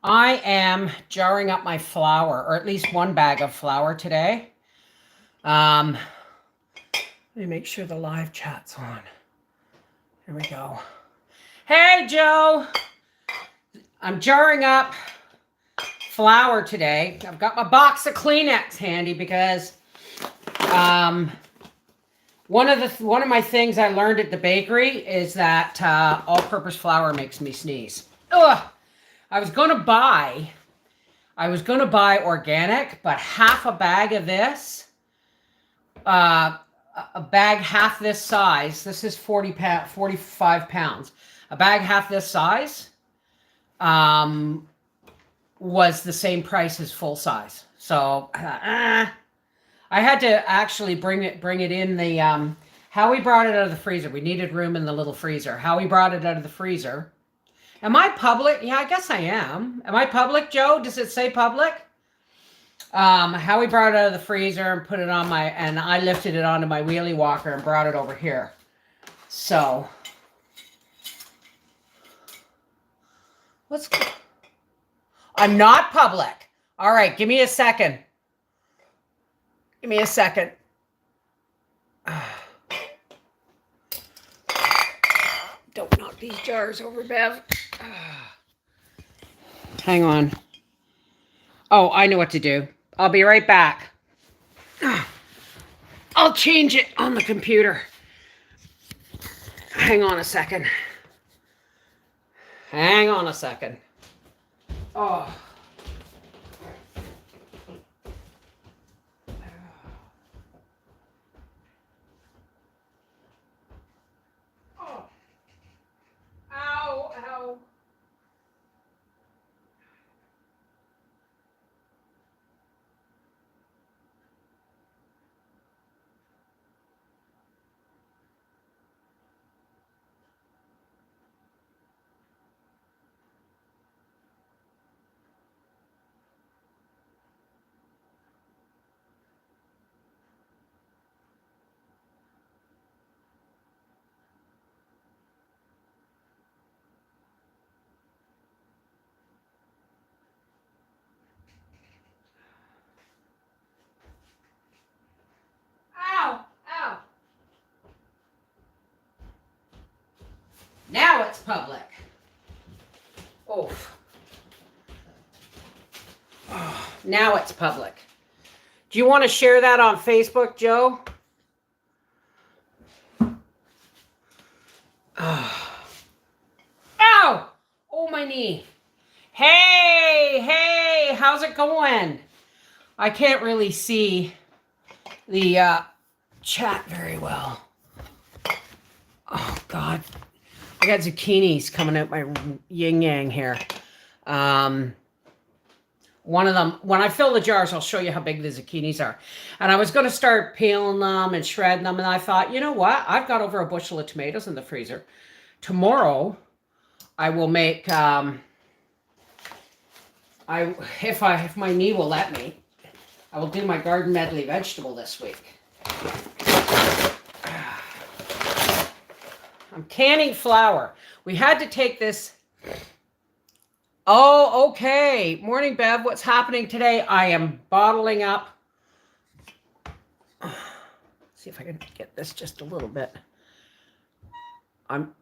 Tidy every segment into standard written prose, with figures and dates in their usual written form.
I am jarring up my flour, or at least one bag of flour today. Let me make sure the live chat's on. Here we go. Hey, Joe. I'm jarring up flour today. I've got my box of Kleenex handy because one of my things I learned at the bakery is that all-purpose flour makes me sneeze. Ugh. I was gonna buy organic, but half a bag of this, a bag half this size. This is 45 pounds. A bag half this size was the same price as full size. So I had to actually bring it in the Howie brought it out of the freezer. We needed room in the little freezer. Howie brought it out of the freezer. Am I public? Yeah, I guess I am. Am I public, Joe? Does it say public? Howie brought it out of the freezer and put it on and I lifted it onto my wheelie walker and brought it over here. So, let's go. I'm not public. All right, give me a second. Give me a second. Don't knock these jars over, Bev. Hang on. Oh, I know what to do. I'll be right back. I'll change it on the computer. Hang on a second. Hang on a second. Oh. Ow, ow. Ow, ow. Now it's public. Oof. Oh, now it's public. Do you want to share that on Facebook, Joe? Oh. Ow! Oh, my knee. Hey, how's it going? I can't really see the chat very well. Oh, God. I got zucchinis coming out my yin-yang here. One of them, when I fill the jars, I'll show you how big the zucchinis are. And I was going to start peeling them and shredding them. And I thought, you know what? I've got over a bushel of tomatoes in the freezer. Tomorrow, I will make, if my knee will let me, I will do my garden medley vegetable this week. I'm canning flour. We had to take this. Oh, okay. Morning, Bev. What's happening today? I am bottling up. See if I can get this just a little bit. I'm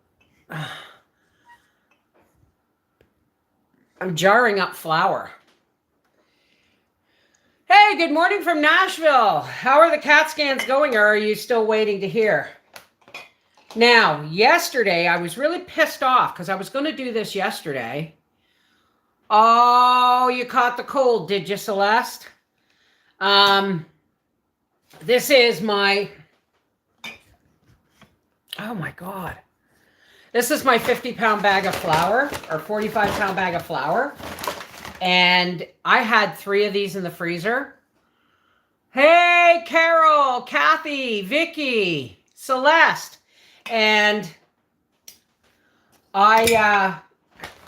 jarring up flour. Hey, good morning from Nashville. How are the CAT scans going, or are you still waiting to hear? Now, yesterday, I was really pissed off because I was going to do this yesterday. Oh, you caught the cold, did you, Celeste? This is my... Oh, my God. This is my 50-pound bag of flour, or 45-pound bag of flour. And I had 3 of these in the freezer. Hey, Carol, Kathy, Vicky, Celeste. And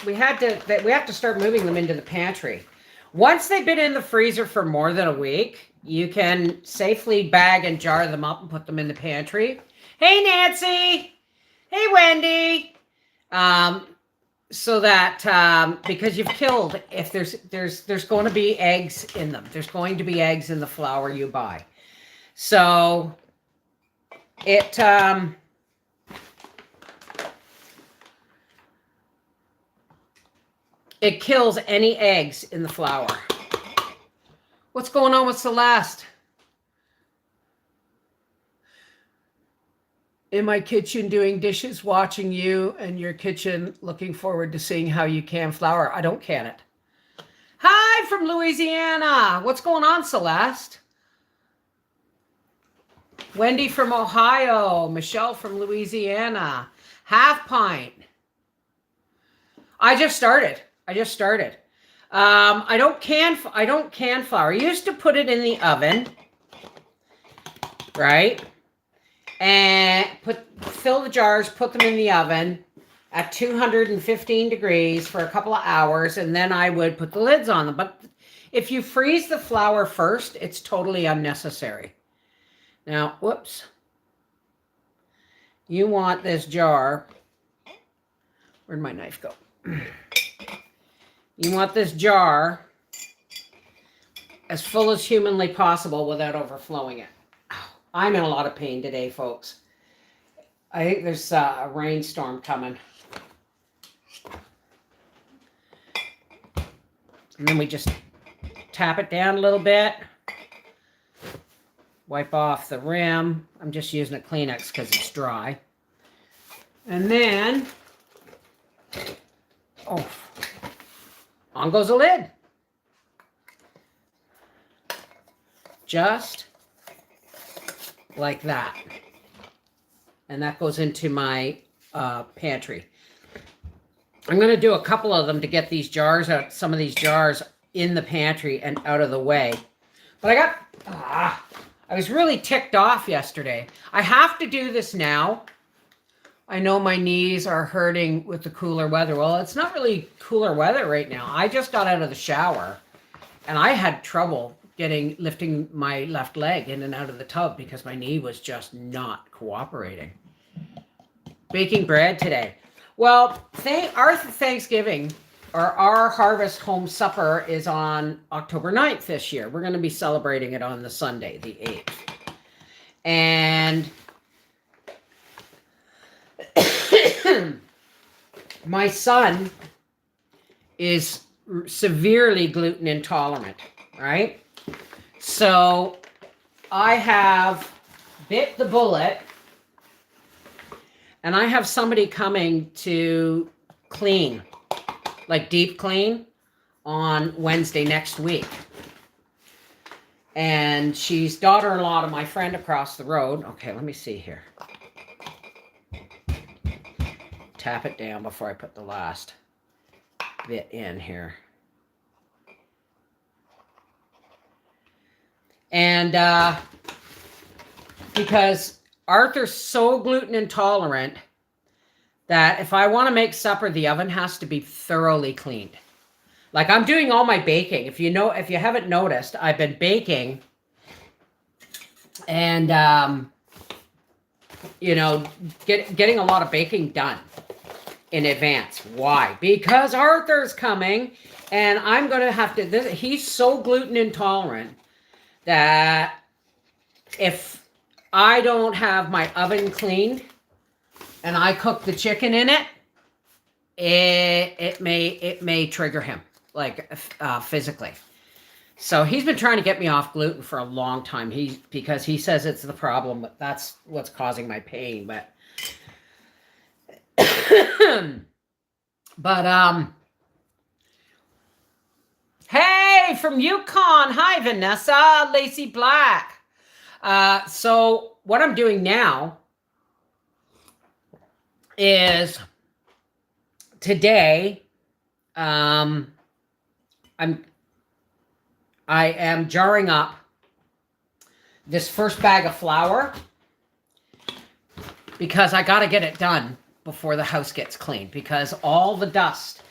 we have to start moving them into the pantry. Once they've been in the freezer for more than a week, you can safely bag and jar them up and put them in the pantry. Hey, Nancy. Hey, Wendy. so that because you've killed, if there's going to be eggs in them. There's going to be eggs in the flour you buy. So it it kills any eggs in the flour. What's going on with Celeste? In my kitchen doing dishes, watching you and your kitchen, looking forward to seeing how you can flour. I don't can it. Hi from Louisiana. What's going on, Celeste? Wendy from Ohio. Michelle from Louisiana. Half pint. I just started. I don't can flour. I used to put it in the oven, right? And fill the jars, put them in the oven at 215 degrees for a couple of hours, and then I would put the lids on them. But if you freeze the flour first, it's totally unnecessary. Now, whoops. You want this jar. Where'd my knife go? You want this jar as full as humanly possible without overflowing it. I'm in a lot of pain today, folks. I think there's a rainstorm coming. And then we just tap it down a little bit. Wipe off the rim. I'm just using a Kleenex because it's dry. And then, on goes the lid. Just like that. And that goes into my pantry. I'm going to do a couple of them to get these jars out, some of these jars in the pantry and out of the way. But I was really ticked off yesterday. I have to do this now. I know my knees are hurting with the cooler weather. Well, it's not really cooler weather right now. I just got out of the shower and I had trouble lifting my left leg in and out of the tub because my knee was just not cooperating. Baking bread today. Well, our Thanksgiving or our Harvest Home Supper is on October 9th this year. We're going to be celebrating it on the Sunday, the 8th. And my son is severely gluten intolerant, right? So I have bit the bullet and I have somebody coming to clean, like deep clean, on Wednesday next week. And she's daughter-in-law to my friend across the road. Okay, let me see here. Tap it down before I put the last bit in here. And because Arthur's so gluten intolerant that if I want to make supper, the oven has to be thoroughly cleaned. Like I'm doing all my baking. If you haven't noticed, I've been baking and, getting a lot of baking done in advance. Why? Because Arthur's coming and I'm going to have to, he's so gluten intolerant that if I don't have my oven cleaned and I cook the chicken in it, it may trigger him, like physically. So he's been trying to get me off gluten for a long time. Because he says it's the problem, but that's what's causing my pain. But hey, from Yukon. Hi, Vanessa, Lacey Black. So what I'm doing now is today, I am jarring up this first bag of flour because I got to get it done before the house gets cleaned because all the dust,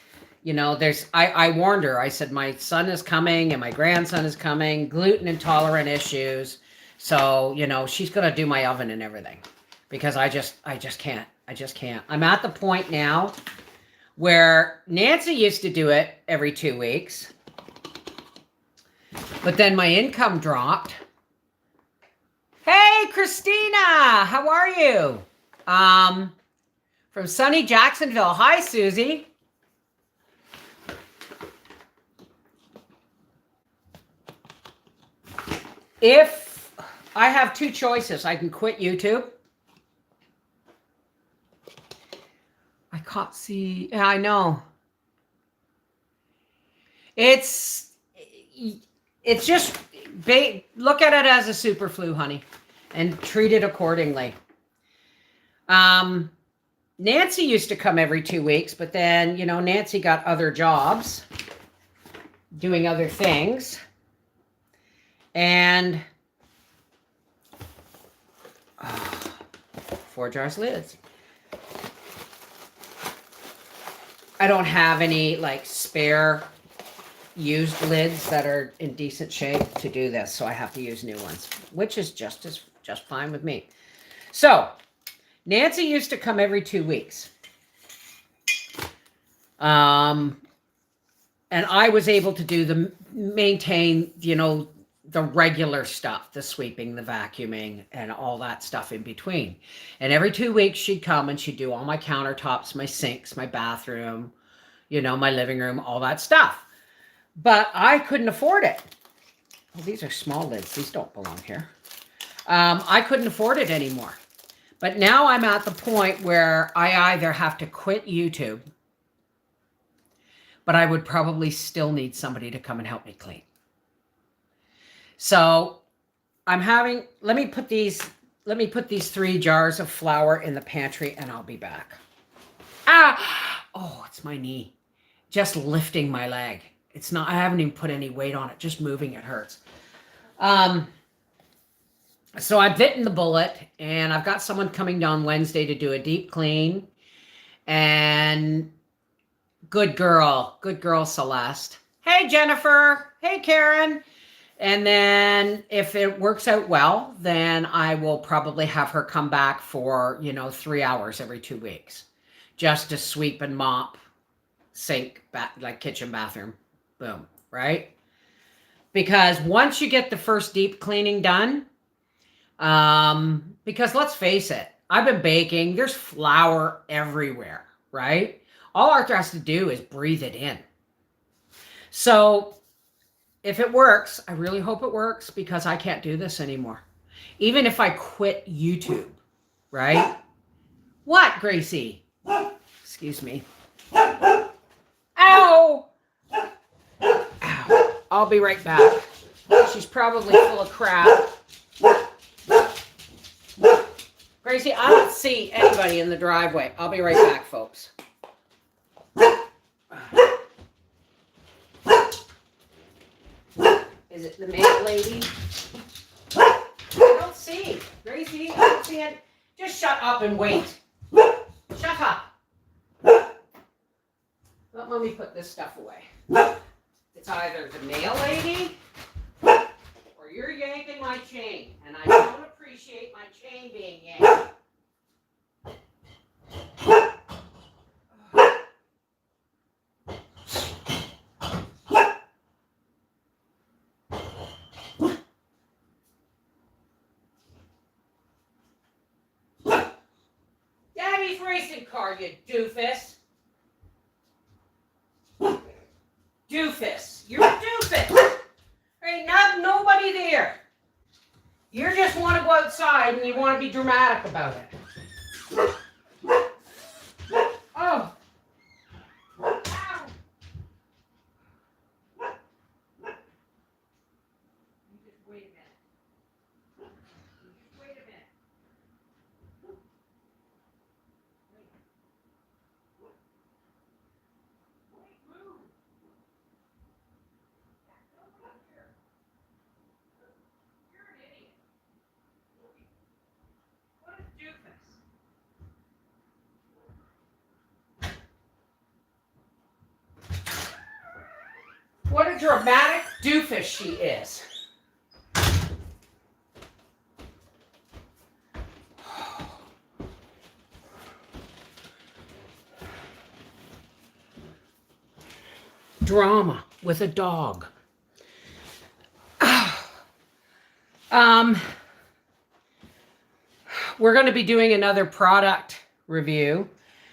I warned her. I said, my son is coming and my grandson is coming, gluten intolerant issues. So, she's going to do my oven and everything because I just can't. I'm at the point now where Nancy used to do it every 2 weeks, but then my income dropped. Hey, Christina, how are you? From sunny Jacksonville. Hi, Susie. If I have 2 choices, I can quit YouTube. I can't see. Yeah, I know. It's just, look at it as a super flu, honey, and treat it accordingly. Nancy used to come every 2 weeks, but then, you know, Nancy got other jobs doing other things. And 4 jars lids. I don't have any like spare used lids that are in decent shape to do this, so I have to use new ones, which is just fine with me. So Nancy used to come every 2 weeks. And I was able to do maintain, you know, the regular stuff, the sweeping, the vacuuming, and all that stuff in between. And every 2 weeks she'd come and she'd do all my countertops, my sinks, my bathroom, you know, my living room, all that stuff. But I couldn't afford it. Well, these are small lids. These don't belong here. I couldn't afford it anymore. But now I'm at the point where I either have to quit YouTube, but I would probably still need somebody to come and help me clean. So I'm having, let me put these 3 jars of flour in the pantry and I'll be back. Ah, oh, it's my knee. Just lifting my leg. It's not, I haven't even put any weight on it. Just moving it hurts. So I've bitten the bullet and I've got someone coming down Wednesday to do a deep clean. And good girl Celeste. Hey, Jennifer. Hey, Karen. And then if it works out well, then I will probably have her come back for, you know, 3 hours every 2 weeks. Just to sweep and mop, sink, like kitchen, bathroom, boom, right? Because once you get the first deep cleaning done, because let's face it, I've been baking, there's flour everywhere, right? All Arthur has to do is breathe it in. So if it works, I really hope it works because I can't do this anymore. Even if I quit YouTube, right? What, Gracie? Excuse me. Ow! Ow. I'll be right back. She's probably full of crap. Gracie, I don't see anybody in the driveway. I'll be right back, folks. Is it the maid lady? I don't see. Gracie, I don't see it. Just shut up and wait. Shut up. Let mommy put this stuff away. It's either the mail lady or you're yanking my chain. And I don't appreciate my chain being yanked. Daddy's racing car, you doofus. Doofus. You're a doofus. There ain't nobody there. You just want to go outside and you want to be dramatic about it. Oh. Ow. Just wait a minute. Just wait a minute. What a dramatic doofus she is. drama with a dog. We're going to be doing another product review,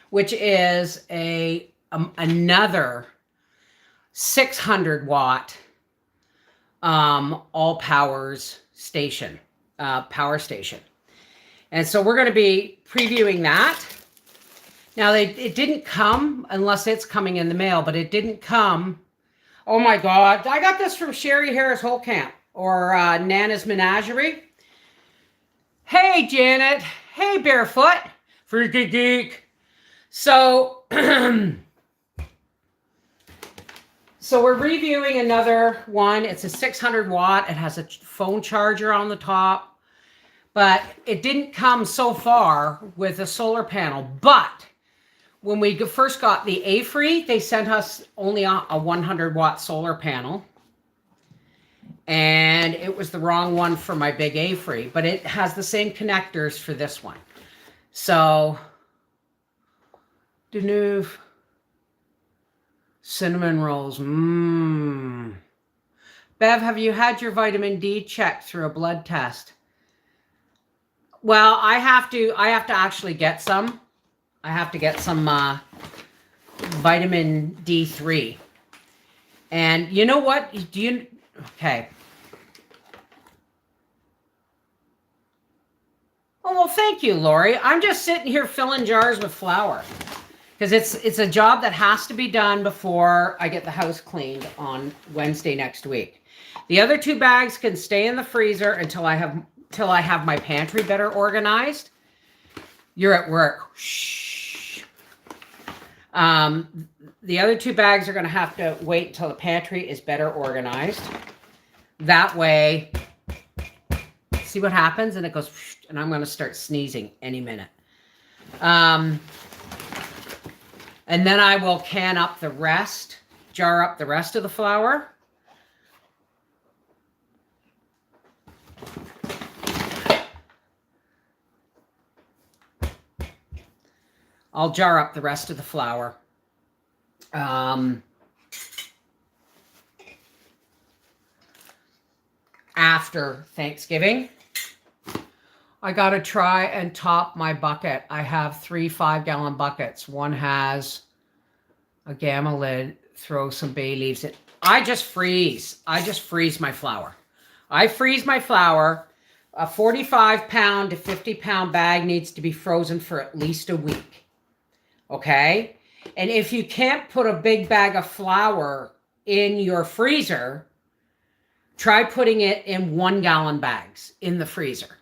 which is another 600 watt all powers station, power station. And so we're going to be previewing that. Now, it didn't come, unless it's coming in the mail, but it didn't come. Oh my God. I got this from Sherry Harris Holtkamp, or Nana's Menagerie. Hey, Janet. Hey, Barefoot. Freaky Geek. So, so we're reviewing another one. It's a 600 watt. It has a phone charger on the top. But it didn't come so far with a solar panel. But when we first got the A-Free, they sent us only a 100 watt solar panel. And it was the wrong one for my big A-Free, but it has the same connectors for this one. So, Deneuve cinnamon rolls. Bev, have you had your vitamin D checked through a blood test? Well, I have to actually get some. I have to get some vitamin D3. And you know what? Okay. Oh, well, thank you, Lori. I'm just sitting here filling jars with flour because it's a job that has to be done before I get the house cleaned on Wednesday next week. The other 2 bags can stay in the freezer until I have my pantry better organized. You're at work. Shh. The other 2 bags are going to have to wait until the pantry is better organized. That way, see what happens? And it goes, and I'm going to start sneezing any minute. And then I will can up the rest, jar up the rest of the flour. I'll jar up the rest of the flour. After Thanksgiving. I got to try and top my bucket. I have 3 5-gallon buckets. One has a gamma lid, throw some bay leaves in. I just freeze my flour. I freeze my flour. A 45-pound to 50-pound bag needs to be frozen for at least a week. Okay? And if you can't put a big bag of flour in your freezer, try putting it in 1-gallon bags in the freezer.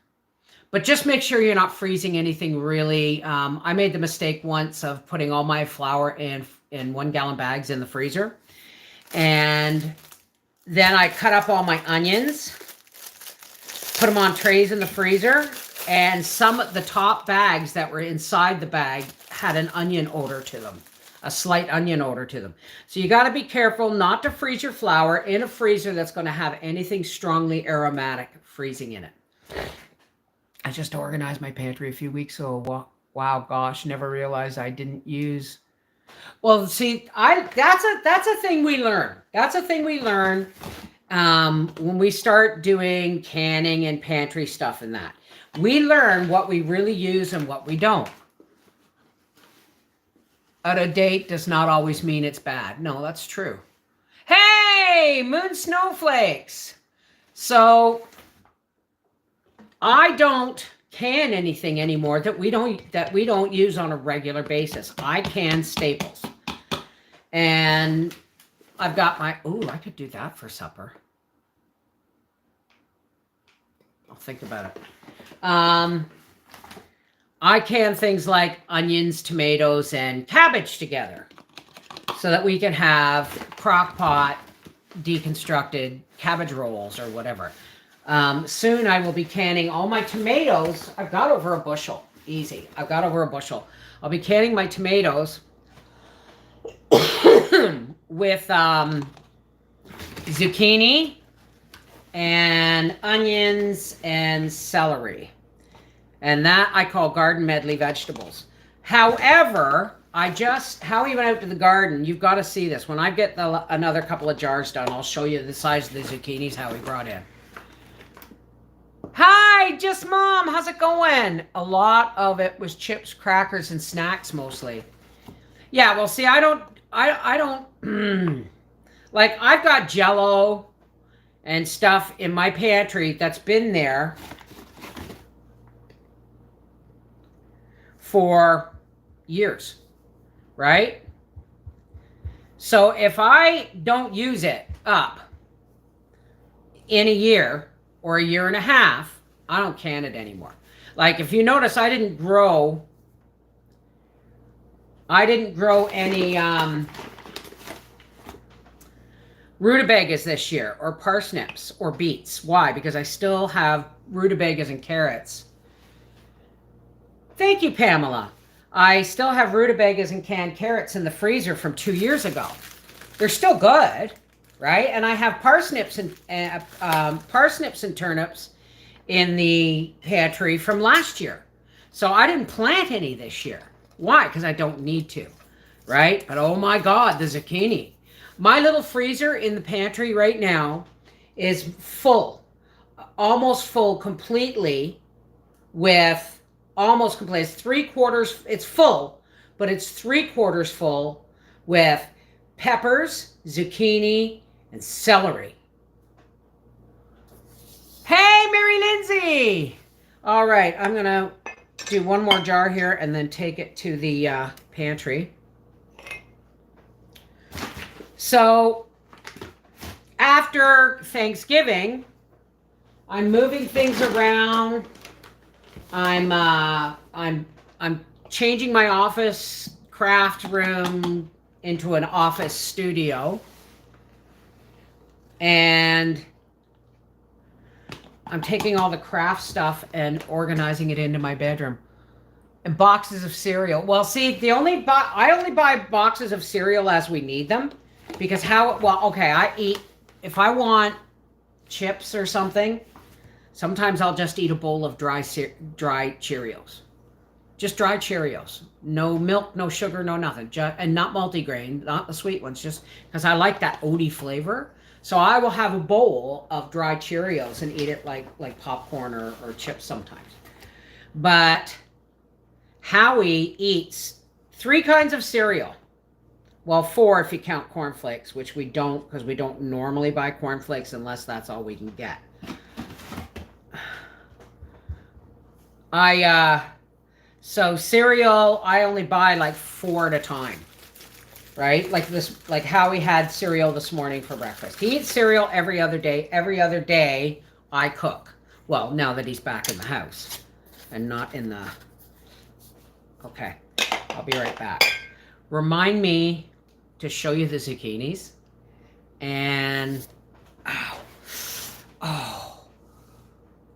But just make sure you're not freezing anything really. I made the mistake once of putting all my flour in 1-gallon bags in the freezer. And then I cut up all my onions, put them on trays in the freezer. And some of the top bags that were inside the bag had an onion odor to them. A slight onion odor to them. So you got to be careful not to freeze your flour in a freezer that's going to have anything strongly aromatic freezing in it. I just organized my pantry a few weeks ago. Wow, gosh, never realized I didn't use. Well, see, that's a thing we learn. That's a thing we learn when we start doing canning and pantry stuff and that. We learn what we really use and what we don't. Out of date does not always mean it's bad. No, that's true. Hey, moon snowflakes. So I don't can anything anymore that we don't use on a regular basis. I can staples. And I've got my, I could do that for supper. I'll think about it. I can things like onions, tomatoes, and cabbage together so that we can have crock pot deconstructed cabbage rolls or whatever. Soon I will be canning all my tomatoes. I've got over a bushel. Easy. I've got over a bushel. I'll be canning my tomatoes with zucchini and onions and celery. And that I call garden medley vegetables. However, Howie went out to the garden. You've got to see this. When I get another couple of jars done, I'll show you the size of the zucchinis Howie brought in. Hi, just Mom. How's it going? A lot of it was chips, crackers, and snacks mostly. Yeah, well, see, I don't, like, I've got Jell-O and stuff in my pantry that's been there for years, right? So if I don't use it up in a year or a year and a half, I don't can it anymore. Like, if you notice, I didn't grow any rutabagas this year, or parsnips, or beets. Why? Because I still have rutabagas and carrots. Thank you, Pamela. I still have rutabagas and canned carrots in the freezer from 2 years ago. They're still good, right? And I have parsnips and turnips in the pantry from last year. So I didn't plant any this year. Why? Because I don't need to, right? But oh my God, the zucchini. My little freezer in the pantry right now is full, almost full completely with, almost complete. It's 3/4, it's full, but it's 3/4 full with peppers, zucchini, and celery. Hey, Mary Lindsay! All right, I'm going to do one more jar here and then take it to the pantry. So, after Thanksgiving, I'm moving things around. I'm changing my office craft room into an office studio. And I'm taking all the craft stuff and organizing it into my bedroom. And boxes of cereal. Well, see, I only buy boxes of cereal as we need them. Because I eat, if I want chips or something, sometimes I'll just eat a bowl of dry Cheerios. Just dry Cheerios. No milk, no sugar, no nothing. And not multigrain, not the sweet ones, just because I like that oaty flavor. So I will have a bowl of dry Cheerios and eat it like popcorn or chips sometimes. But Howie eats 3 kinds of cereal. Well, 4 if you count cornflakes, which we don't, because we don't normally buy cornflakes unless that's all we can get. So cereal, I only buy like 4 at a time, right? Like Howie had cereal this morning for breakfast. He eats cereal every other day. Every other day I cook. Well, now that he's back in the house and not in the... Okay, I'll be right back. Remind me to show you the zucchinis. And,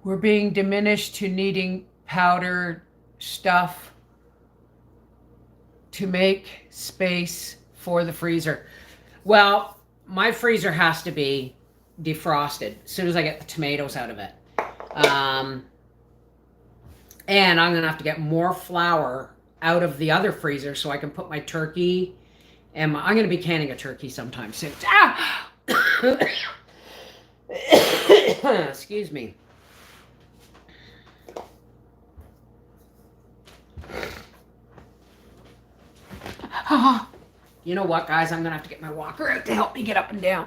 we're being diminished to needing powder stuff to make space for the freezer. Well, my freezer has to be defrosted as soon as I get the tomatoes out of it. And I'm going to have to get more flour out of the other freezer so I can put my turkey, and I'm going to be canning a turkey sometime soon. Excuse me. You know what, guys? I'm going to have to get my walker out to help me get up and down.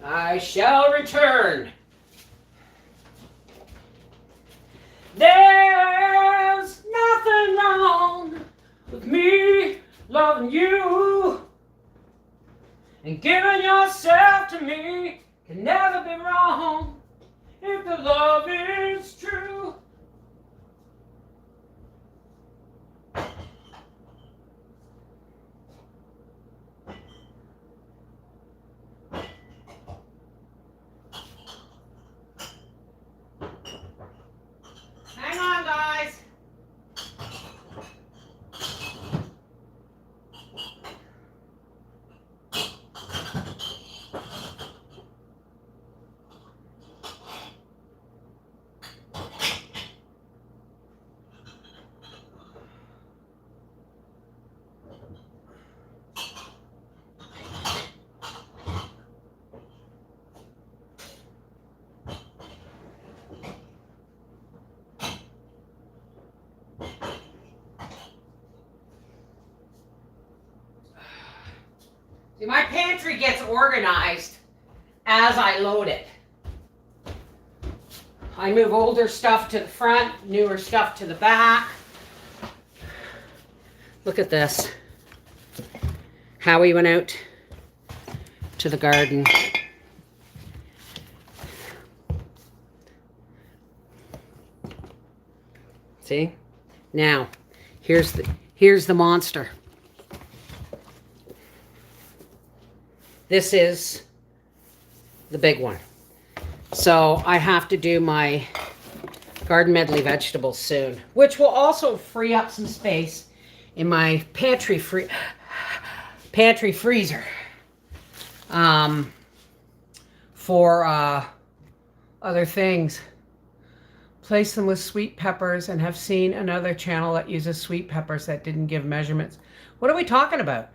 I shall return. There's nothing wrong with me loving you, and giving yourself to me can never be wrong if the love is true. Hang on, guys. See, my pantry gets organized as I load it. I move older stuff to the front, newer stuff to the back. Look at this. Howie went out to the garden. See? Now, here's the monster. This is the big one. So I have to do my garden medley vegetables soon, which will also free up some space in my pantry freezer for other things. Place them with sweet peppers, and have seen another channel that uses sweet peppers that didn't give measurements. What are we talking about?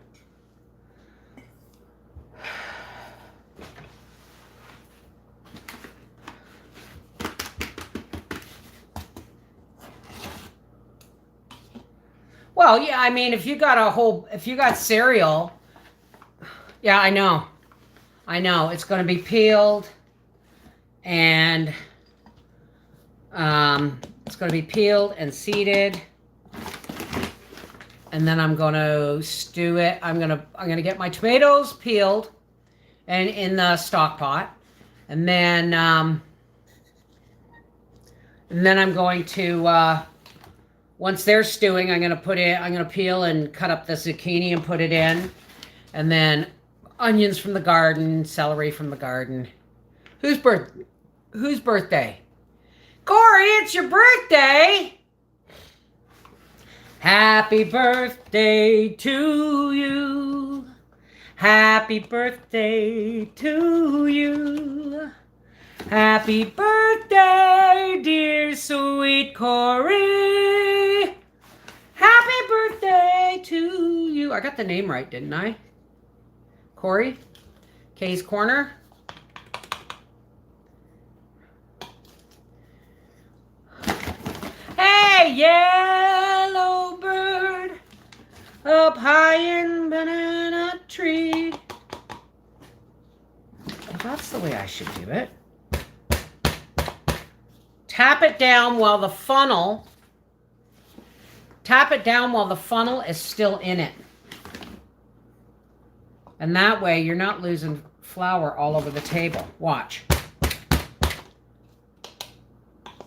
Well, yeah, I mean, if you got cereal, yeah, I know, it's going to be peeled, and it's going to be peeled and seeded, and then I'm going to stew it. I'm going to get my tomatoes peeled and in the stock pot, and then I'm going to once they're stewing, I'm going to peel and cut up the zucchini and put it in, and then onions from the garden, celery from the garden. Whose birthday? Corey, it's your birthday! Happy birthday to you. Happy birthday to you. Happy birthday, dear sweet Corey. Happy birthday to you. I got the name right, didn't I? Corey? Kay's Corner. Hey, yellow bird, up high in banana tree. Well, that's the way I should do it. Tap it down while the funnel is still in it. And that way you're not losing flour all over the table. Watch.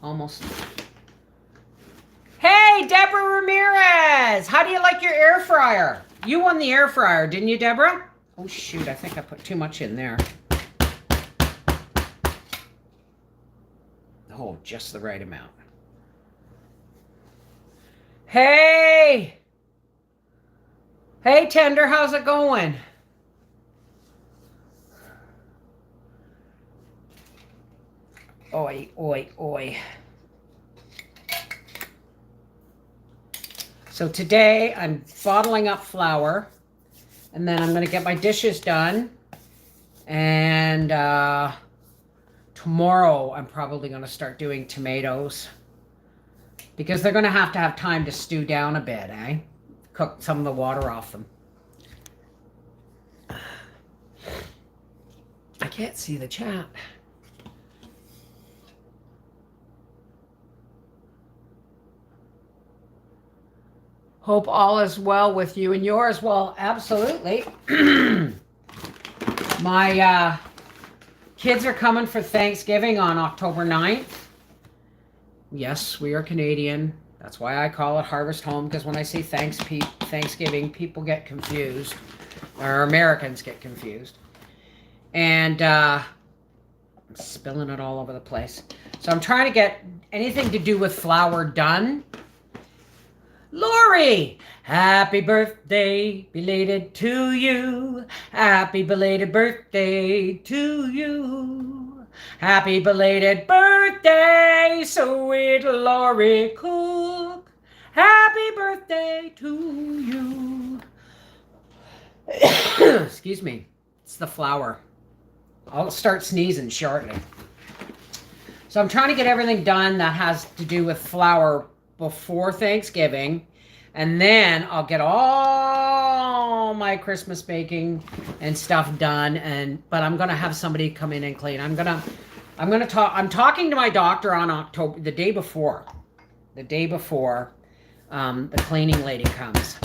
Almost. Hey, Deborah Ramirez! How do you like your air fryer? You won the air fryer, didn't you, Deborah? Oh, shoot, I think I put too much in there. Oh, just the right amount. Hey! Hey, Tender, how's it going? Oi, oi, oi. So today I'm bottling up flour, and then I'm going to get my dishes done, and tomorrow I'm probably going to start doing tomatoes, because they're going to have time to stew down a bit, eh? Cook some of the water off them. I can't see the chat. Hope all is well with you and yours. Well, absolutely. My kids are coming for Thanksgiving on October 9th. Yes, we are Canadian. That's why I call it Harvest Home, because when I say Thanksgiving, people get confused. Or Americans get confused. And I'm spilling it all over the place. So I'm trying to get anything to do with flour done. Lori, happy birthday, belated to you. Happy belated birthday to you. Happy belated birthday, sweet Lori Cook. Happy birthday to you. Excuse me, it's the flour. I'll start sneezing shortly. So I'm trying to get everything done that has to do with flour before Thanksgiving, and then I'll get all my Christmas baking and stuff done. But I'm gonna have somebody come in and clean. I'm talking to my doctor on October, the day before the cleaning lady comes,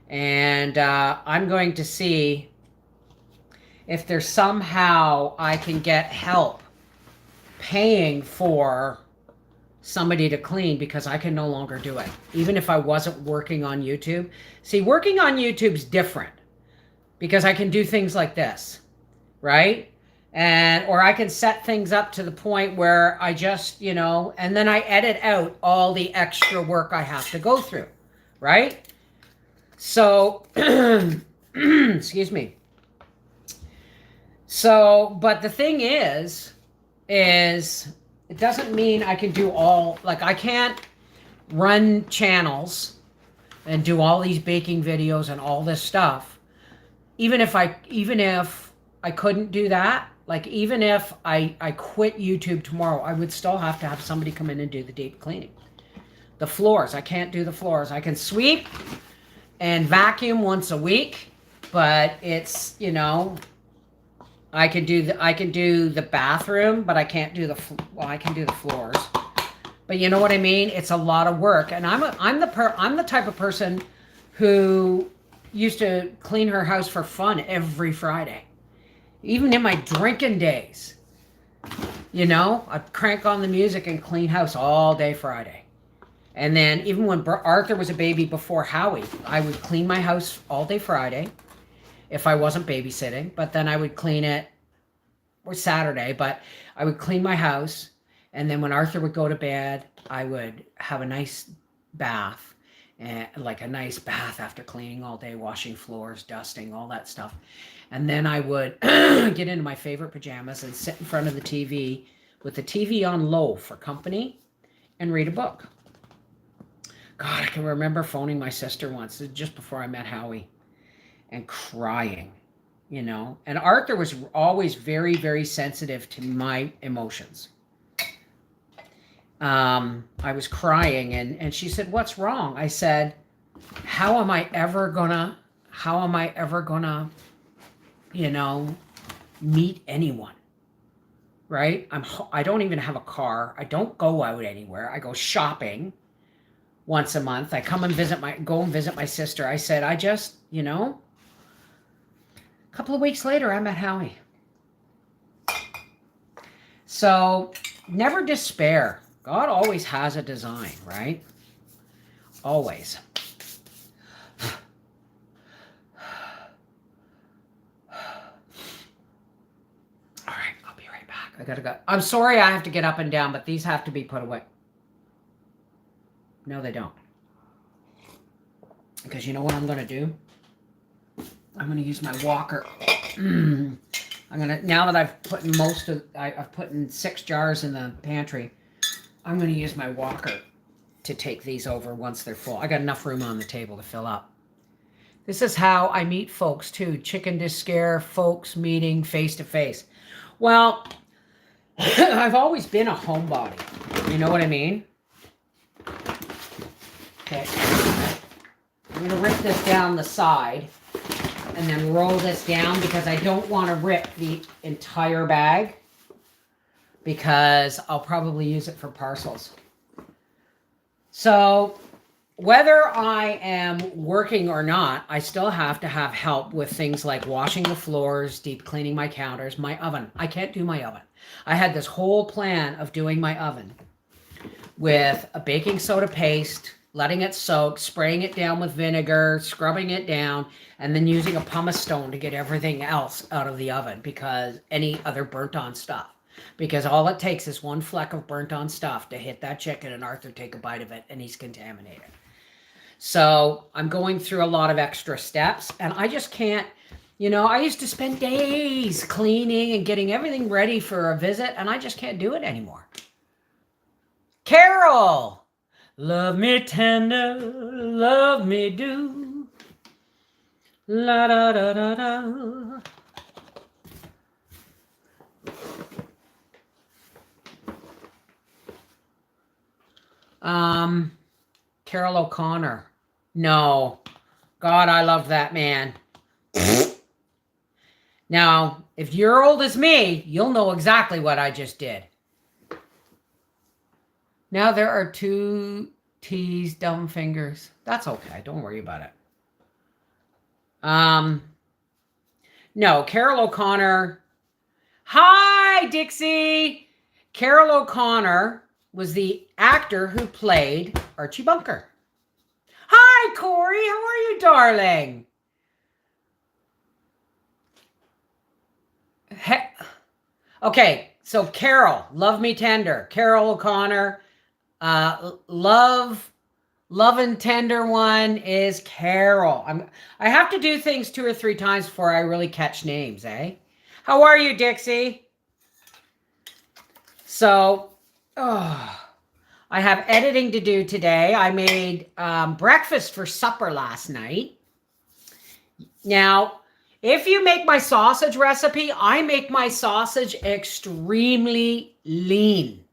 and I'm going to see if there's somehow I can get help paying for somebody to clean, because I can no longer do it, even if I wasn't working on YouTube. See, working on YouTube's different because I can do things like this, right? Or I can set things up to the point where I just, and then I edit out all the extra work I have to go through, right? So, excuse me. So, but the thing is it doesn't mean I can do all, like I can't run channels and do all these baking videos and all this stuff. Even if I couldn't do that, like even if I quit YouTube tomorrow, I would still have to have somebody come in and do the deep cleaning. The floors, I can't do the floors. I can sweep and vacuum once a week, but it's, I can do the bathroom, but I can't do I can do the floors. But you know what I mean? It's a lot of work, and I'm the type of person who used to clean her house for fun every Friday, even in my drinking days. I'd crank on the music and clean house all day Friday. And then even when Arthur was a baby before Howie, I would clean my house all day Friday if I wasn't babysitting, but then I would clean it, or Saturday, but I would clean my house. And then when Arthur would go to bed, I would have a nice bath, and like a nice bath after cleaning all day, washing floors, dusting, all that stuff. And then I would get into my favorite pajamas and sit in front of the TV with the TV on low for company and read a book. God, I can remember phoning my sister once, just before I met Howie, and crying, And Arthur was always very, very sensitive to my emotions. I was crying, and she said, "What's wrong?" I said, how am I ever gonna, meet anyone, right? I don't even have a car. I don't go out anywhere. I go shopping once a month. I go and visit my sister. I said, I just, a couple of weeks later, I met Howie. So never despair. God always has a design, right? Always. All right, I'll be right back. I gotta go. I'm sorry I have to get up and down, but these have to be put away. No, they don't. Because you know what I'm going to do? I'm going to use my walker. Now that I've put in I've put in 6 jars in the pantry, I'm going to use my walker to take these over once they're full. I got enough room on the table to fill up. This is how I meet folks too. Chicken to scare folks meeting face to face. Well, I've always been a homebody. You know what I mean? Okay. I'm going to rip this down the side and then roll this down because I don't want to rip the entire bag because I'll probably use it for parcels. So whether I am working or not, I still have to have help with things like washing the floors, deep cleaning my counters, my oven. I can't do my oven. I had this whole plan of doing my oven with a baking soda paste, letting it soak, spraying it down with vinegar, scrubbing it down, and then using a pumice stone to get everything else out of the oven, because any other burnt on stuff. Because all it takes is one fleck of burnt on stuff to hit that chicken and Arthur take a bite of it and he's contaminated. So I'm going through a lot of extra steps and I just can't, I used to spend days cleaning and getting everything ready for a visit and I just can't do it anymore. Carol! Love me tender, love me do. La da da da da. Carol O'Connor. No. God, I love that man. Now, if you're old as me, you'll know exactly what I just did. Now there are 2 T's, dumb fingers. That's okay. Don't worry about it. No, Carol O'Connor. Hi, Dixie. Carol O'Connor was the actor who played Archie Bunker. Hi, Corey. How are you, darling? Okay, so Carol, Love Me Tender. Carol O'Connor. Love and Tender one is Carol. I have to do things 2 or 3 times before I really catch names, eh? How are you, Dixie? So, I have editing to do today. I made breakfast for supper last night. Now, if you make my sausage recipe, I make my sausage extremely lean.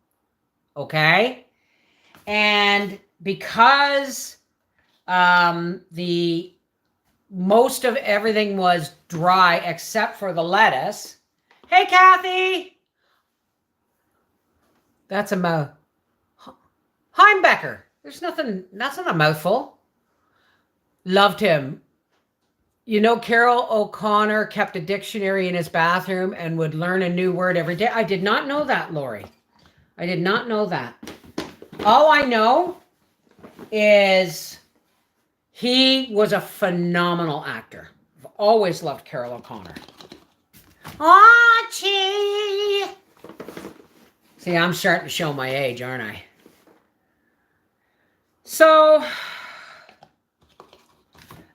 Okay? And because the most of everything was dry except for the lettuce. Hey, Kathy. That's a Heimbecker. There's nothing, that's not a mouthful. Loved him. You know, Carol O'Connor kept a dictionary in his bathroom and would learn a new word every day. I did not know that, Lori. I did not know that. All I know is he was a phenomenal actor. I've always loved Carol O'Connor. Archie! See, I'm starting to show my age, aren't I? So,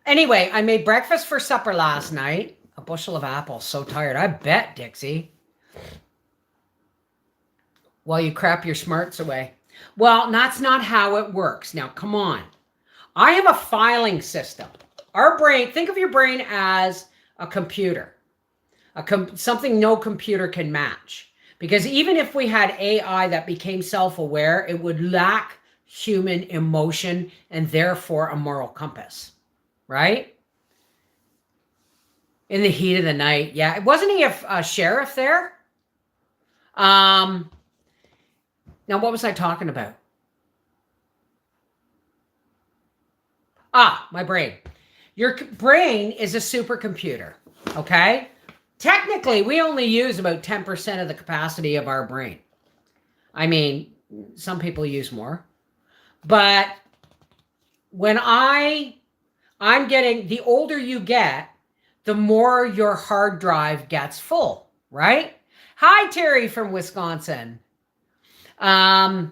anyway, I made breakfast for supper last night. A bushel of apples. So tired. I bet, Dixie. While you crap your smarts away. Well, that's not how it works. Now, come on. I have a filing system. Our brain, think of your brain as a computer. Something no computer can match. Because even if we had AI that became self-aware, it would lack human emotion and therefore a moral compass. Right? In the heat of the night. Yeah. Wasn't he a sheriff there? Now, what was I talking about? My brain. Your brain is a supercomputer, okay? Technically, we only use about 10% of the capacity of our brain. I mean, some people use more. But when I'm getting, the older you get, the more your hard drive gets full, right? Hi, Terry from Wisconsin. The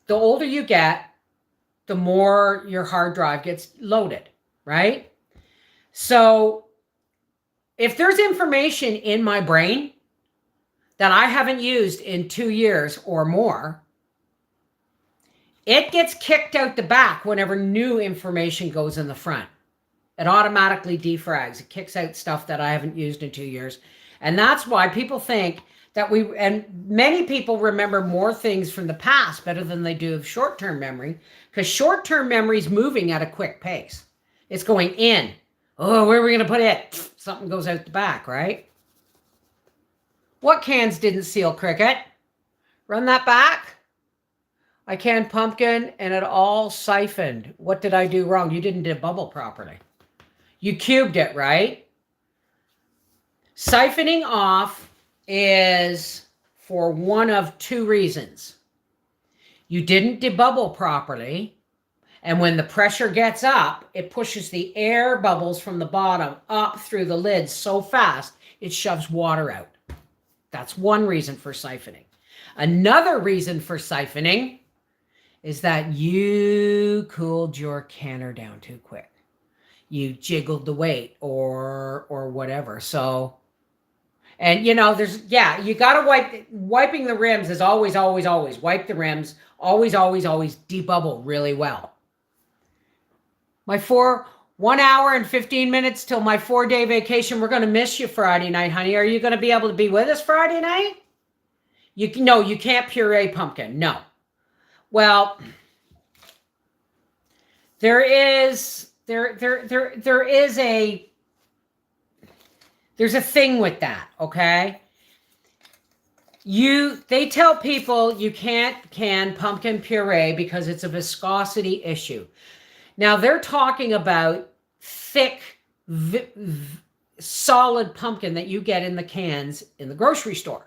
older you get, the more your hard drive gets loaded, right? So if there's information in my brain that I haven't used in 2 years or more, it gets kicked out the back whenever new information goes in the front. It automatically defrags. It kicks out stuff that I haven't used in 2 years. And that's why people think that and many people remember more things from the past better than they do of short-term memory, because short-term memory is moving at a quick pace. It's going in. Oh, where are we going to put it? Something goes out the back, right? What cans didn't seal, Cricket? Run that back. I canned pumpkin and it all siphoned. What did I do wrong? You didn't debubble properly. You cubed it, right? Siphoning off is for one of 2 reasons. You didn't debubble properly, and when the pressure gets up, it pushes the air bubbles from the bottom up through the lid so fast, it shoves water out. That's one reason for siphoning. Another reason for siphoning is that you cooled your canner down too quick. You jiggled the weight or whatever. So, and you know, you got to wiping the rims is always wipe the rims. Always debubble really well. My 1 hour and 15 minutes till my 4-day vacation. We're going to miss you Friday night, honey. Are you going to be able to be with us Friday night? No, you can't puree pumpkin. No. Well, there's a thing with that, okay? They tell people you can't can pumpkin puree because it's a viscosity issue. Now they're talking about thick, solid pumpkin that you get in the cans in the grocery store,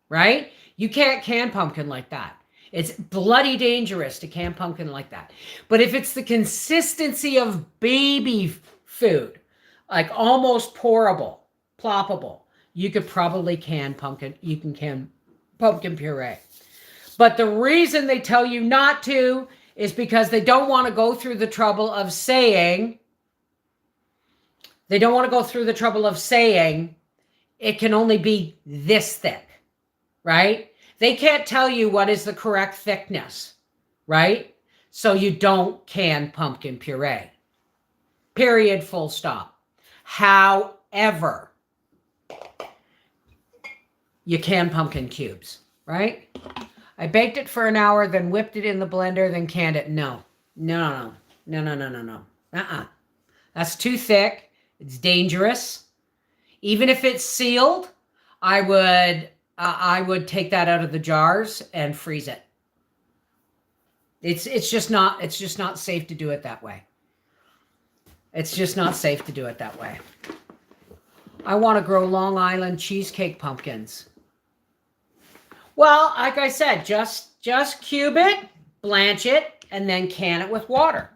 right? You can't can pumpkin like that. It's bloody dangerous to can pumpkin like that. But if it's the consistency of baby food, like almost pourable, ploppable, you could probably can pumpkin. You can can pumpkin puree. But the reason they tell you not to is because they don't want to go through the trouble of saying, it can only be this thick, right? They can't tell you what is the correct thickness, right? So you don't can pumpkin puree. Period, full stop. However, you can pumpkin cubes, right? I baked it for an hour, then whipped it in the blender, then canned it. No. That's too thick. It's dangerous. Even if it's sealed, I would take that out of the jars and freeze it. It's just not safe to do it that way. It's just not safe to do it that way. I want to grow Long Island cheesecake pumpkins. Well, like I said, just cube it, blanch it, and then can it with water.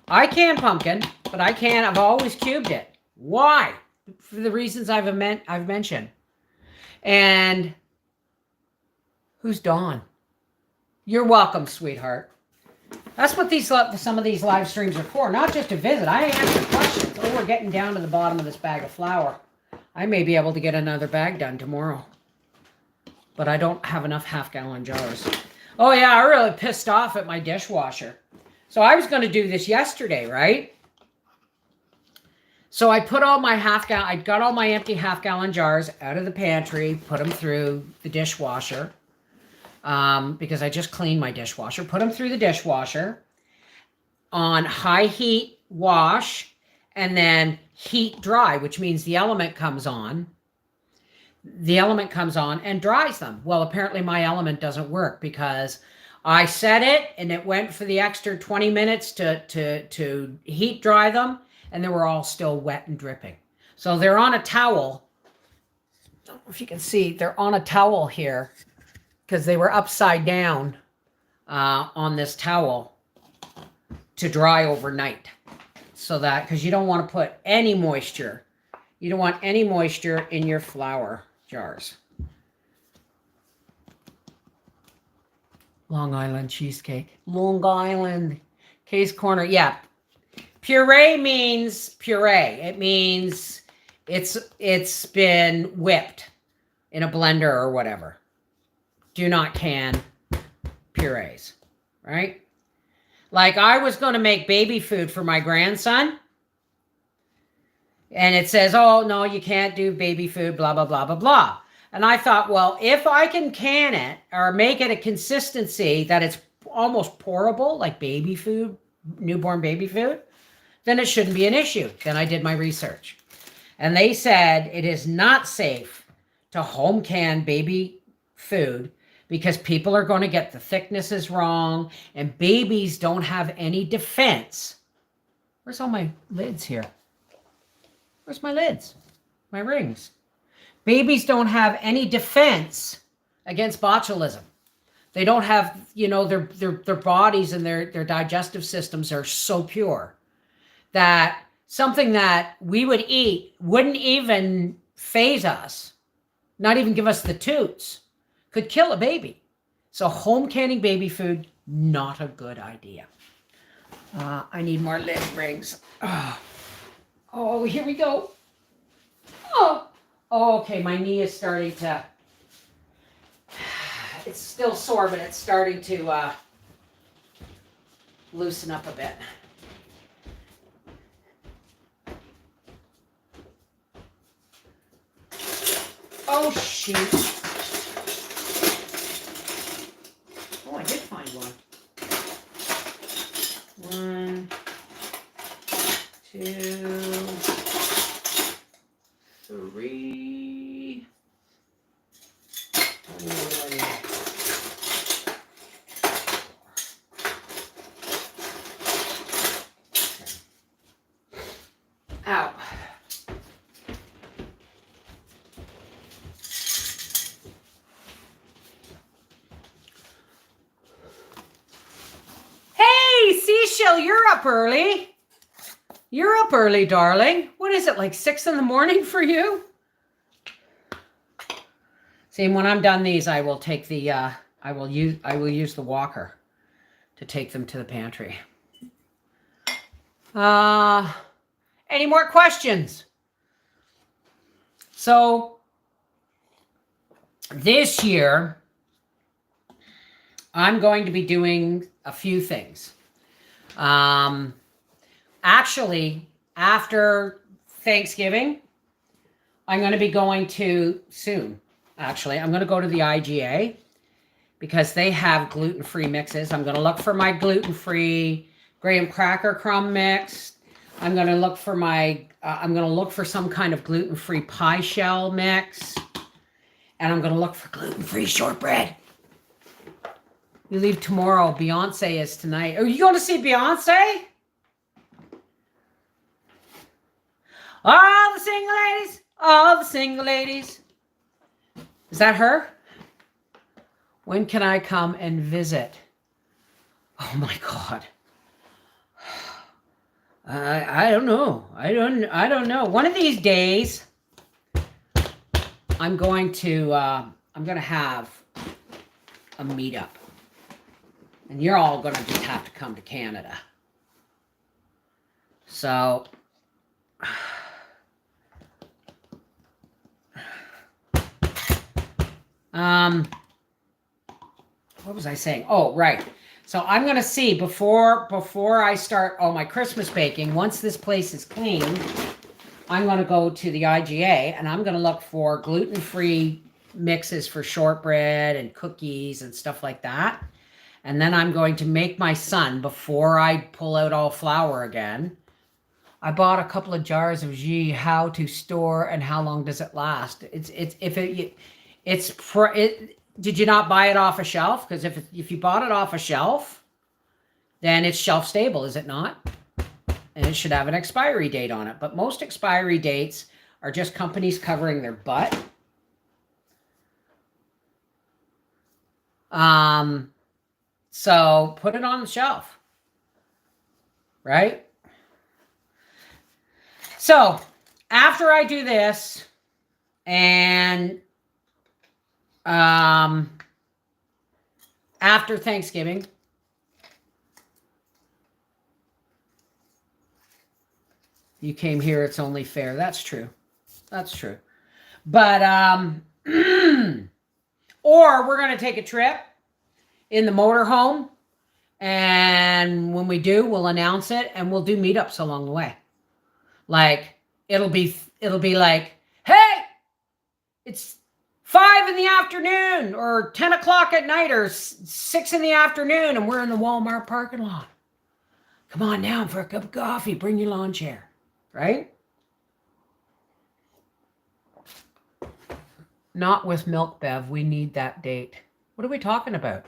I can pumpkin, but I've always cubed it. Why? For the reasons I've mentioned. And who's Dawn? You're welcome, sweetheart. That's what some of these live streams are for, not just to visit. I answer questions. Oh, we're getting down to the bottom of this bag of flour. I may be able to get another bag done tomorrow. But I don't have enough half-gallon jars. Oh, yeah, I'm really pissed off at my dishwasher. So I was going to do this yesterday, right? So I put all my I got all my empty half-gallon jars out of the pantry, put them through the dishwasher, because I just cleaned my dishwasher. Put them through the dishwasher on high heat wash, and then heat dry, which means the element comes on. The element comes on and dries them. Well, apparently my element doesn't work because I set it and it went for the extra 20 minutes to heat dry them, and they were all still wet and dripping. So they're on a towel. I don't know if you can see, they're on a towel here because they were upside down on this towel to dry overnight. So that, because you don't want to put any moisture. You don't want any moisture in your flour jars. Long Island cheesecake. Long Island. Case Corner. Yeah. Puree means puree. It means it's been whipped in a blender or whatever. Do not can purees, right? Like I was going to make baby food for my grandson. And it says, oh, no, you can't do baby food, blah, blah, blah, blah, blah. And I thought, well, if I can can it or make it a consistency that it's almost pourable, like baby food, newborn baby food, then it shouldn't be an issue. Then I did my research. And they said it is not safe to home can baby food because people are going to get the thicknesses wrong and babies don't have any defense. Where's all my lids here? Where's my lids? My rings. Babies don't have any defense against botulism. They don't have, their bodies and their digestive systems are so pure that something that we would eat wouldn't even phase us, not even give us the toots, could kill a baby. So home canning baby food, not a good idea. I need more lid rings. Oh, here we go. Oh, okay. My knee is starting to, it's still sore, but it's starting to loosen up a bit. Oh, shoot. Oh, I did find one. 2, 3. Ow. Hey, Seashell, you're up early. You're up early, darling. What is it, like 6 in the morning for you? See, when I'm done these, I will take the I will use the walker to take them to the pantry. Any more questions? So this year, I'm going to be doing a few things. Actually, after Thanksgiving, I'm going to be going to soon. Actually, I'm going to go to the IGA because they have gluten-free mixes. I'm going to look for my gluten-free graham cracker crumb mix. I'm going to look for my, some kind of gluten-free pie shell mix. And I'm going to look for gluten-free shortbread. You leave tomorrow. Beyonce is tonight. Are you going to see Beyonce? All the single ladies. All the single ladies. Is that her? When can I come and visit? Oh my God. I don't know. I don't know. One of these days, I'm going to have a meetup. And you're all going to just have to come to Canada. So, what was I saying? Oh, right. So I'm going to see before I start all my Christmas baking, once this place is clean, I'm going to go to the IGA and I'm going to look for gluten-free mixes for shortbread and cookies and stuff like that. And then I'm going to make my son, before I pull out all flour again, I bought a couple of jars of ghee, how to store and how long does it last. Did you not buy it off a shelf? Because if you bought it off a shelf, then it's shelf stable, is it not? And it should have an expiry date on it. But most expiry dates are just companies covering their butt. So put it on the shelf, right? So after I do this and after Thanksgiving, you came here, it's only fair. That's true. That's true. But, or we're going to take a trip in the motorhome. And when we do, we'll announce it and we'll do meetups along the way. Like, it'll be like, hey, it's 5 in the afternoon or 10 o'clock at night or 6 in the afternoon and we're in the Walmart parking lot. Come on down for a cup of coffee. Bring your lawn chair. Right? Not with milk, Bev. We need that date. What are we talking about?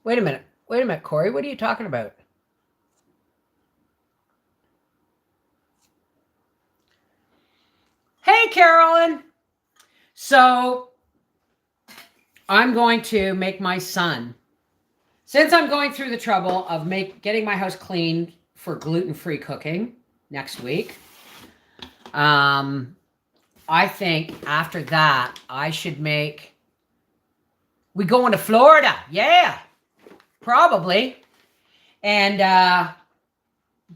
Wait a minute. Wait a minute, Corey. What are you talking about? Hey, Carolyn. So I'm going to make my son, since I'm going through the trouble of getting my house clean for gluten-free cooking next week, I think after that, I should we going to Florida. Yeah, probably. And,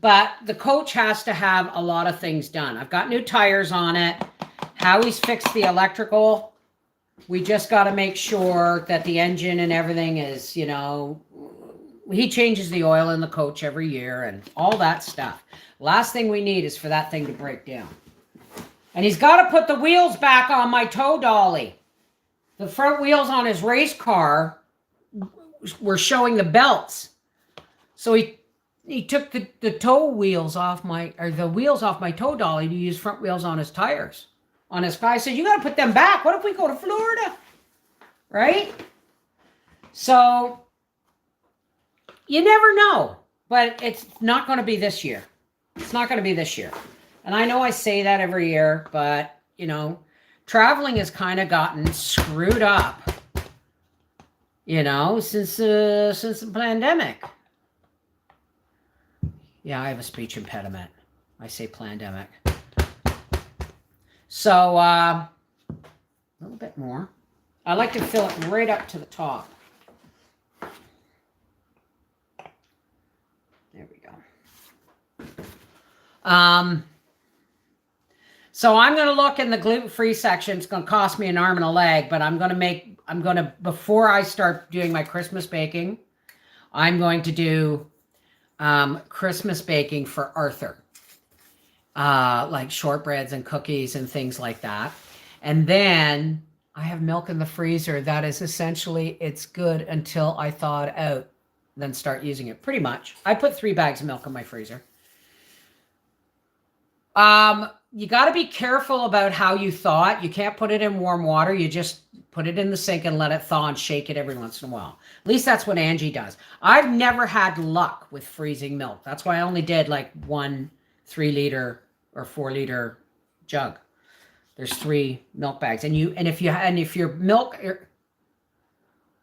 but the coach has to have a lot of things done. I've got new tires on it. Howie's fixed the electrical. We just got to make sure that the engine and everything is, he changes the oil in the coach every year and all that stuff. Last thing we need is for that thing to break down. And he's got to put the wheels back on my tow dolly. The front wheels on his race car were showing the belts. So He took the toe wheels off the wheels off my tow dolly to use front wheels on his tires. On his car. I said, you got to put them back. What if we go to Florida? Right? So, you never know. But it's not going to be this year. It's not going to be this year. And I know I say that every year, but, you know, traveling has kind of gotten screwed up, you know, since the pandemic. Yeah, I have a speech impediment. I say pandemic. So, a little bit more. I like to fill it right up to the top. There we go. So I'm going to look in the gluten-free section. It's going to cost me an arm and a leg, but before I start doing my Christmas baking, I'm going to do Christmas baking for Arthur. Like shortbreads and cookies and things like that. And then I have milk in the freezer that is essentially, it's good until I thaw it out, then start using it. Pretty much. I put 3 bags of milk in my freezer. You got to be careful about how you thaw it. You can't put it in warm water. You just put it in the sink and let it thaw and shake it every once in a while. At least that's what Angie does. I've never had luck with freezing milk. That's why I only did like 1 3-liter or 4-liter jug. There's 3 milk bags. And if your milk,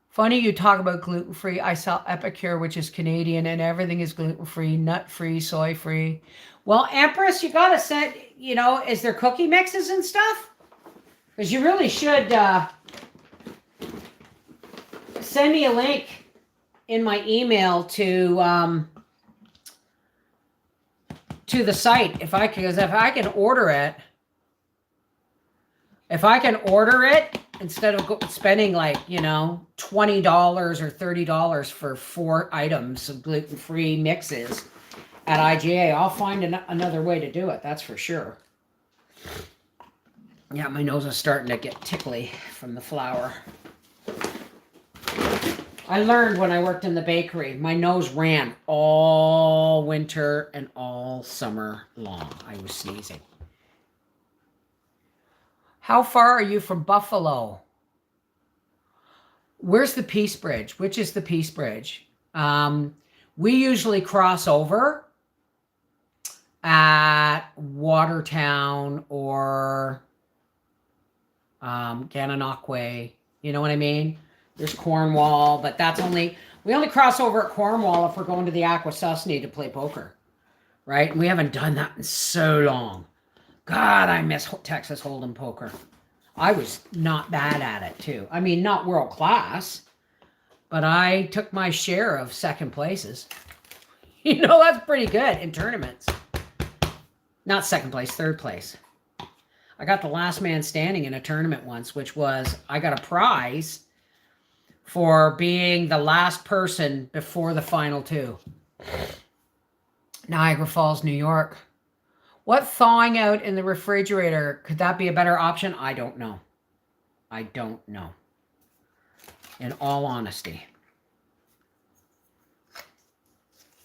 funny you talk about gluten-free. I sell Epicure, which is Canadian, and everything is gluten-free, nut-free, soy-free. Well, Empress, you gotta send, you know, is there cookie mixes and stuff? Because you really should send me a link in my email to the site if I can order it instead of spending like, you know, $20 or $30 for 4 items of gluten-free mixes at IGA, I'll find another way to do it. That's for sure. Yeah, my nose is starting to get tickly from the flour. I learned when I worked in the bakery, my nose ran all winter and all summer long. I was sneezing. How far are you from Buffalo? Where's the Peace Bridge? Which is the Peace Bridge? We usually cross over at Watertown or Gananoque. You know what I mean? There's Cornwall, but we only cross over at Cornwall if we're going to the Akwesasne to play poker, right? And we haven't done that in so long. God, I miss Texas Hold'em poker. I was not bad at it too. I mean, not world class, but I took my share of second places. You know, that's pretty good in tournaments. Not second place, third place. I got the last man standing in a tournament once, which was, I got a prize for being the last person before the final 2. Niagara Falls, New York. What thawing out in the refrigerator? Could that be a better option? I don't know. I don't know. In all honesty.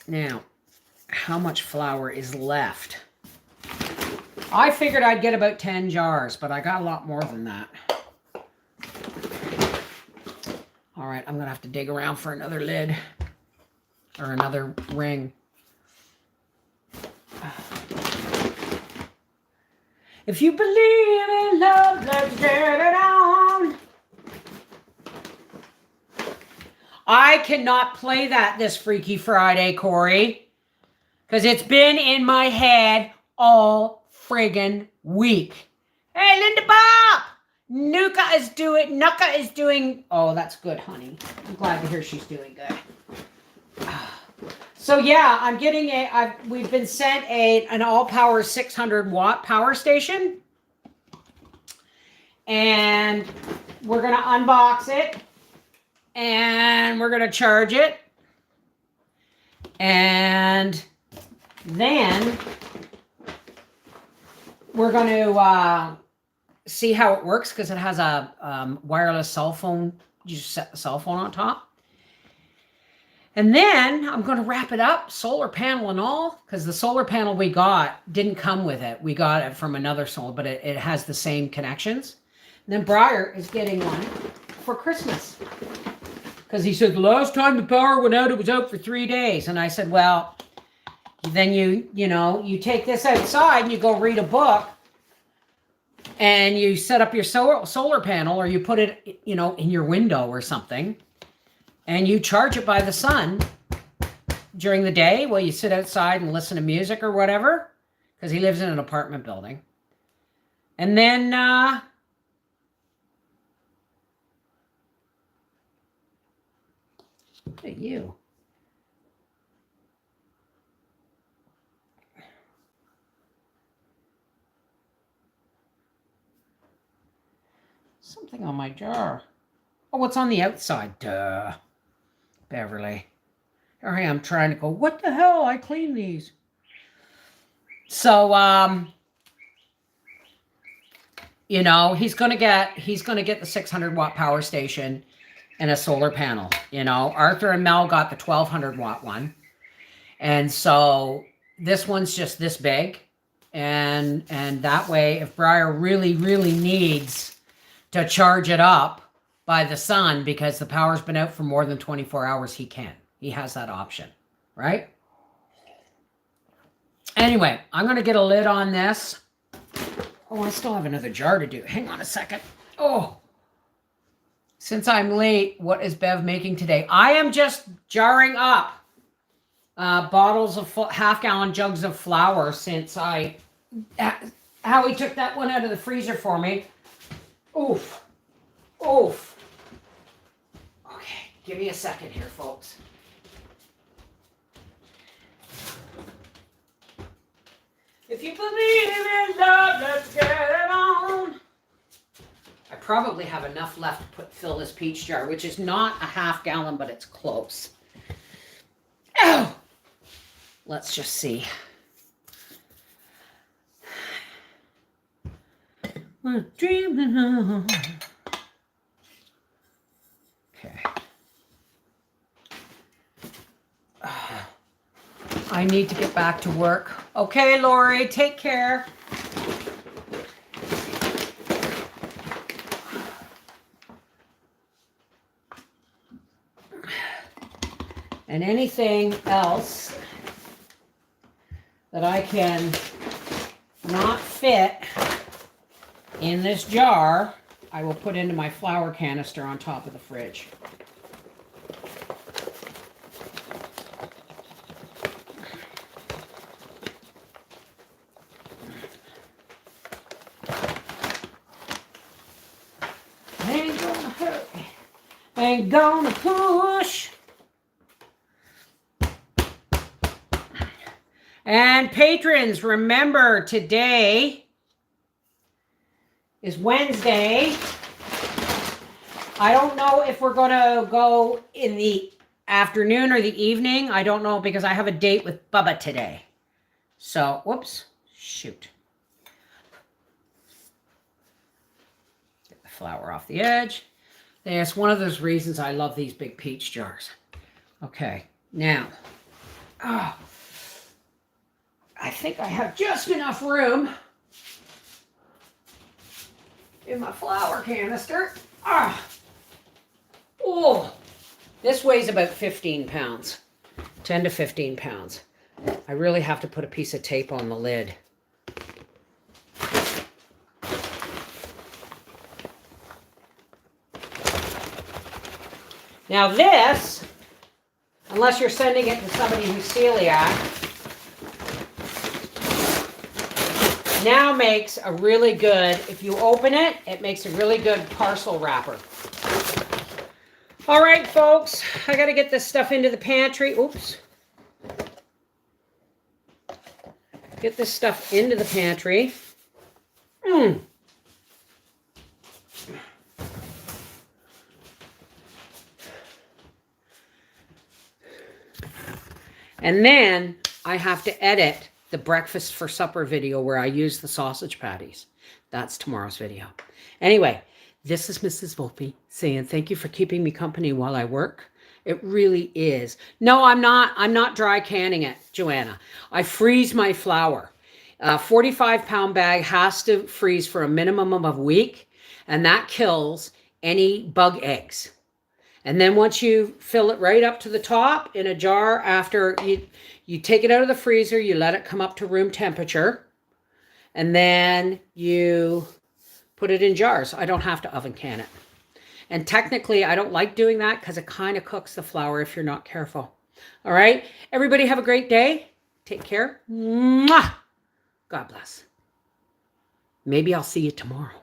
Now, how much flour is left? I figured I'd get about 10 jars, but I got a lot more than that. All right, I'm going to have to dig around for another lid or another ring. If you believe in love, let's get it on. I cannot play that this Freaky Friday, Corey, because it's been in my head all friggin' week. Hey, Linda Bob! Nuka is doing, oh, that's good, honey. I'm glad to hear she's doing good. So yeah, I'm getting we've been sent an all-power 600-watt power station. And we're going to unbox it. And we're going to charge it. And then we're going to see how it works because it has a wireless cell phone. You just set the cell phone on top. And then I'm going to wrap it up, solar panel and all, because the solar panel we got didn't come with it. We got it from another solar, but it has the same connections. And then Briar is getting one for Christmas. Because he said, the last time the power went out, it was out for 3 days. And I said, well, then you take this outside and you go read a book and you set up your solar panel, or you put it, in your window or something. And you charge it by the sun during the day while you sit outside and listen to music or whatever, because he lives in an apartment building. And then, look at you. Something on my jar. Oh, what's on the outside? Duh. Beverly. Here I am trying to go, what the hell? I cleaned these. So, he's going to get the 600 watt power station and a solar panel. Arthur and Mel got the 1200 watt one. And so this one's just this big. And that way, if Briar really, really needs to charge it up by the sun because the power's been out for more than 24 hours, he can. He has that option, right? Anyway, I'm going to get a lid on this. Oh, I still have another jar to do. Hang on a second. Oh, since I'm late, what is Bev making today? I am just jarring up bottles of half-gallon jugs of flour since Howie took that one out of the freezer for me. Oof. Oof. Okay, give me a second here, folks. If you believe in love, let's get it on. I probably have enough left to fill this peach jar, which is not a half-gallon, but it's close. Oh! Let's just see. We're dreaming on. Okay. I need to get back to work. Okay, Lori, take care. And anything else that I can not fit in this jar, I will put into my flour canister on top of the fridge. Ain't gonna hurry, ain't gonna push. And patrons, remember today is Wednesday. I don't know if we're going to go in the afternoon or the evening. I don't know because I have a date with Bubba today. So, whoops, shoot. Get the flour off the edge. That's one of those reasons I love these big peach jars. Okay, now, I think I have just enough room in my flour canister. Oh, this weighs about 15 pounds, 10 to 15 pounds. I really have to put a piece of tape on the lid. Now this, unless you're sending it to somebody who's celiac, now makes a really good, if you open it, it makes a really good parcel wrapper. All right, folks, I got to get this stuff into the pantry. Oops. Get this stuff into the pantry. And then I have to edit the breakfast for supper video where I use the sausage patties. That's tomorrow's video. Anyway, this is Mrs. Volpe saying thank you for keeping me company while I work. It really is. No, I'm not dry canning it, Joanna. I freeze my flour. A 45-pound bag has to freeze for a minimum of a week, and that kills any bug eggs. And then once you fill it right up to the top in a jar, after you take it out of the freezer, you let it come up to room temperature, and then you put it in jars. I don't have to oven can it. And technically, I don't like doing that because it kind of cooks the flour if you're not careful. All right? Everybody have a great day. Take care. Mwah! God bless. Maybe I'll see you tomorrow.